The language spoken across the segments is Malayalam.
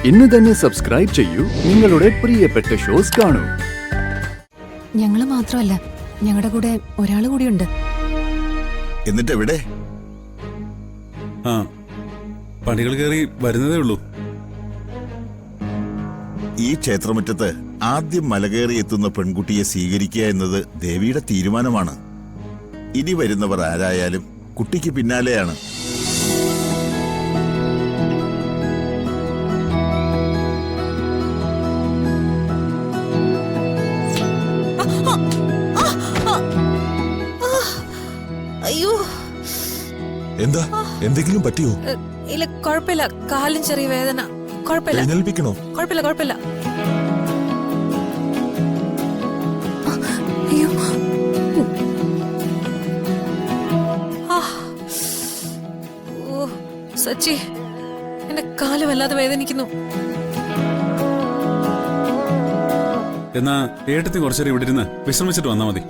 ഇന്ന് തന്നെ സബ്സ്ക്രൈബ് ചെയ്യൂ, നിങ്ങളുടെ പ്രിയപ്പെട്ട ഷോസ് കാണൂ. ഞങ്ങള് മാത്രമല്ല, ഞങ്ങളുടെ കൂടെ ഒരാള് കൂടിയുണ്ട്. എന്നിട്ട് എവിടെ? ആ, പണികൾ കയറി വരുന്നതേ ഉള്ളൂ. ഈ ക്ഷേത്രമുറ്റത്ത് ആദ്യം മലകയറി എത്തുന്ന പെൺകുട്ടിയെ സ്വീകരിക്കുക എന്നത് ദേവിയുടെ തീരുമാനമാണ്. ഇനി വരുന്നവർ ആരായാലും കുട്ടിക്ക് പിന്നാലെയാണ്. അയ്യോ, എന്താ? എന്തെങ്കിലും പറ്റിയോ? ഇല്ല, കുഴപ്പമില്ല. കാലിന് ചെറിയ വേദന. കുഴപ്പമില്ല. എഴുന്നേൽപ്പിക്കണോ? കുഴപ്പമില്ല, കുഴപ്പമില്ല. അയ്യോ, ഓ സച്ചി, എന്റെ കാല് വല്ലാതെ വേദനിക്കുന്നു. എന്നാ ഏട്ടത്തി കുറച്ചേരം ഇവിടെ ഇരുന്ന് വിശ്രമിച്ചിട്ട് വന്നാ മതി.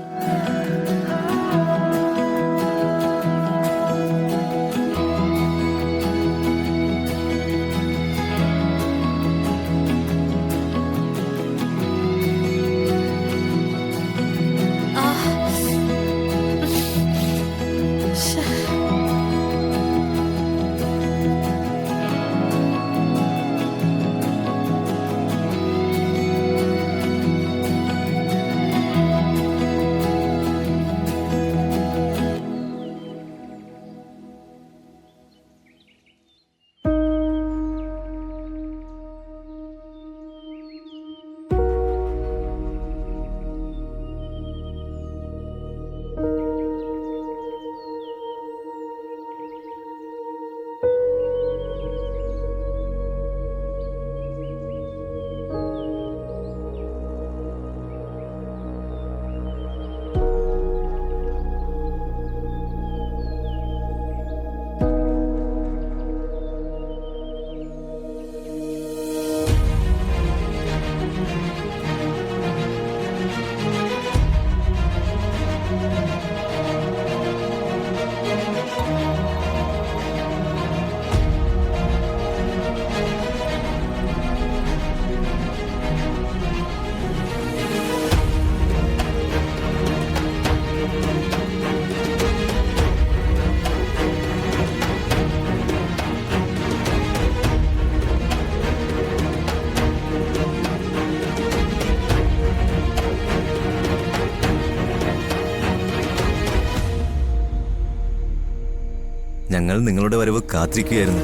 ഞങ്ങൾ നിങ്ങളുടെ വരവ് കാത്തിരിക്കുകയായിരുന്നു.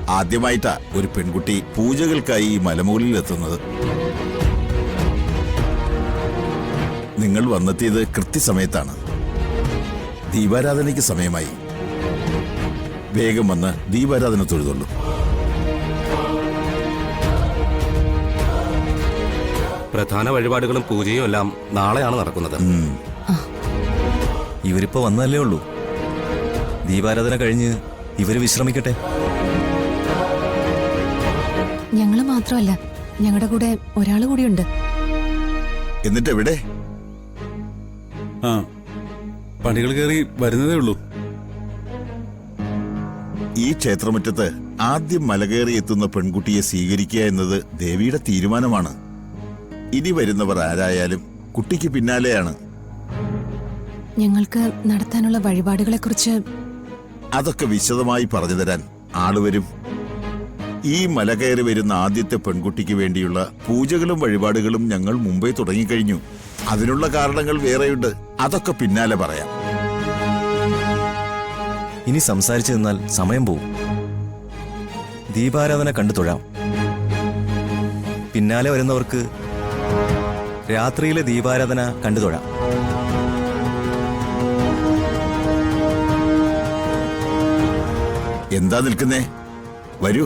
ആദ്യമായിട്ടാ ഒരു പെൺകുട്ടി പൂജകൾക്കായി ഈ മലമുകളിൽ എത്തുന്നത്. നിങ്ങൾ വന്നെത്തിയത് കൃത്യസമയത്താണ്. ദീപാരാധനയ്ക്ക് സമയമായി. വേഗം വന്ന് ദീപാരാധന തൊഴുതുള്ളൂ. പ്രധാന വഴിപാടുകളും പൂജയും എല്ലാം നാളെയാണ് നടക്കുന്നത്. ഇവരിപ്പോ വന്നതല്ലേ ഉള്ളൂ. ദീപാരാധന കഴിഞ്ഞ് ഇവര് വിശ്രമിക്കട്ടെ. ഞങ്ങള് മാത്രമല്ല, ഞങ്ങളുടെ കൂടെ ഒരാള് കൂടിയുണ്ട്. എന്നിട്ട് എവിടെ? ആ, പണികൾ കയറി വരുന്നതേ ഉള്ളൂ. ഈ ക്ഷേത്രമുറ്റത്ത് ആദ്യം മലകയറി എത്തുന്ന പെൺകുട്ടിയെ സ്വീകരിക്കുക എന്നത് ദേവിയുടെ തീരുമാനമാണ്. ഇനി വരുന്നവർ ആരായാലും കുട്ടിക്ക് പിന്നാലെയാണ്. ഞങ്ങൾക്ക് നടത്താനുള്ള വഴിപാടുകളെക്കുറിച്ച് അതൊക്കെ വിശദമായി പറഞ്ഞു തരാൻ ആളുവരും. ഈ മല കയറി വരുന്ന ആദ്യത്തെ പെൺകുട്ടിക്ക് വേണ്ടിയുള്ള പൂജകളും വഴിപാടുകളും ഞങ്ങൾ മുമ്പേ തുടങ്ങിക്കഴിഞ്ഞു. അതിനുള്ള കാരണങ്ങൾ വേറെയുണ്ട്. അതൊക്കെ പിന്നാലെ പറയാം. ഇനി സംസാരിച്ചു നിന്നാൽ സമയം പോവും. ദീപാരാധന കണ്ടു തൊഴാം. പിന്നാലെ വരുന്നവർക്ക് രാത്രിയിലെ ദീപാരാധന കണ്ടു തൊഴാം. എന്താ നിൽക്കുന്നേ? വരൂ.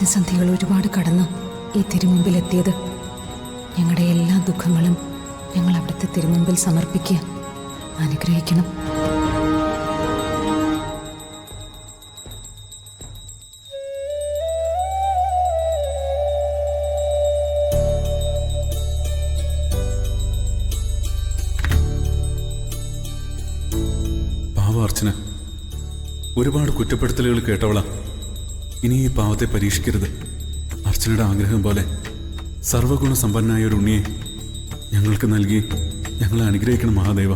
പ്രതിസന്ധികൾ ഒരുപാട് കടന്ന് ഈ തിരുമുമ്പിലെത്തിയത്. ഞങ്ങളുടെ എല്ലാ ദുഃഖങ്ങളും ഞങ്ങൾ അവിടുത്തെ തിരുമുമ്പിൽ സമർപ്പിക്കുക. അനുഗ്രഹിക്കണം. പാവ അർച്ചന ഒരുപാട് കുറ്റപ്പെടുത്തലുകൾ കേട്ടവളാ. ഇനി ഈ പാവത്തെ പരീക്ഷിക്കരുത്. അർച്ചനയുടെ ആഗ്രഹം പോലെ സർവഗുണ സമ്പന്നായ ഒരു ഉണ്ണിയെ ഞങ്ങൾക്ക് നൽകി ഞങ്ങളെ അനുഗ്രഹിക്കണം മഹാദേവ.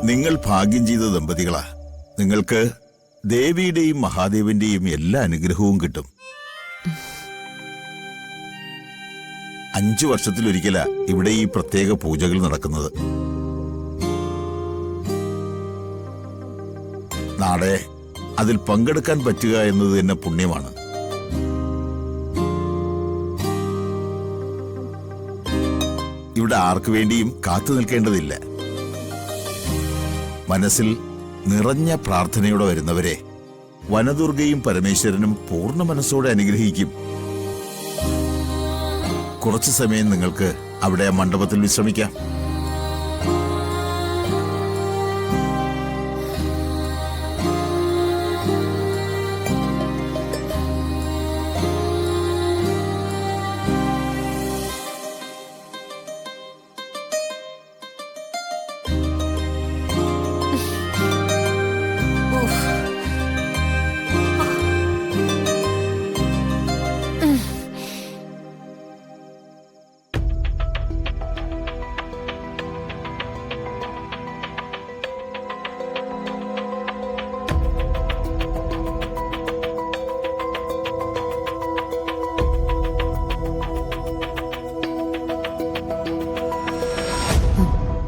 നിങ്ങൾ ഭാഗ്യം ചെയ്ത ദമ്പതികളാ. നിങ്ങൾക്ക് ദേവിയുടെയും മഹാദേവന്റെയും എല്ലാ അനുഗ്രഹവും കിട്ടും. 5 വർഷത്തിലൊരിക്കലാ ഇവിടെ ഈ പ്രത്യേക പൂജകൾ നടക്കുന്നത്. നാളെ അതിൽ പങ്കെടുക്കാൻ പറ്റുക എന്നത് തന്നെ പുണ്യമാണ്. ഇവിടെ ആർക്കു വേണ്ടിയും കാത്തു നിൽക്കേണ്ടതില്ല. മനസ്സിൽ നിറഞ്ഞ പ്രാർത്ഥനയോടെ വരുന്നവരെ വനദുർഗയും പരമേശ്വരനും പൂർണ്ണ മനസ്സോടെ അനുഗ്രഹിക്കും. കുറച്ചു സമയം നിങ്ങൾക്ക് അവിടെ ആ മണ്ഡപത്തിൽ വിശ്രമിക്കാം.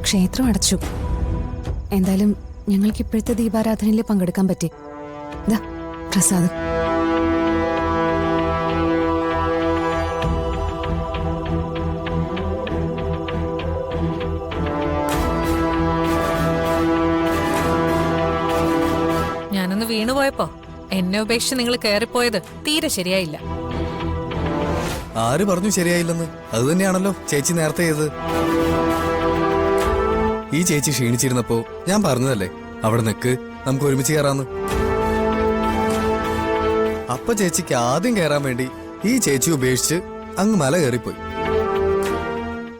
ക്ഷേത്രം അടച്ചു. എന്തായാലും ഞങ്ങൾക്ക് ഇപ്പോഴത്തെ ദീപാരാധനയിൽ പങ്കെടുക്കാൻ പറ്റി. ദാ പ്രസാദം. ഞാനൊന്ന് വീണുപോയപ്പോ എന്നെ ഉപേക്ഷിച്ച് നിങ്ങൾ കയറിപ്പോയത് തീരെ ശരിയായില്ല. ആര് പറഞ്ഞു ശരിയായില്ലെന്ന്? അത് തന്നെയാണല്ലോ ചേച്ചി നേരത്തെ ചെയ്തത്. ഈ ചേച്ചി ക്ഷീണിച്ചിരുന്നപ്പോ ഞാൻ പറഞ്ഞതല്ലേ അവിടെ നിക്ക്, നമുക്ക് ഒരുമിച്ച് കയറാന്ന്. അപ്പൊ ചേച്ചിക്ക് ആദ്യം കയറാൻ വേണ്ടി ഈ ചേച്ചി ഉപേക്ഷിച്ച് അങ്ങ് മല കയറിപ്പോയി.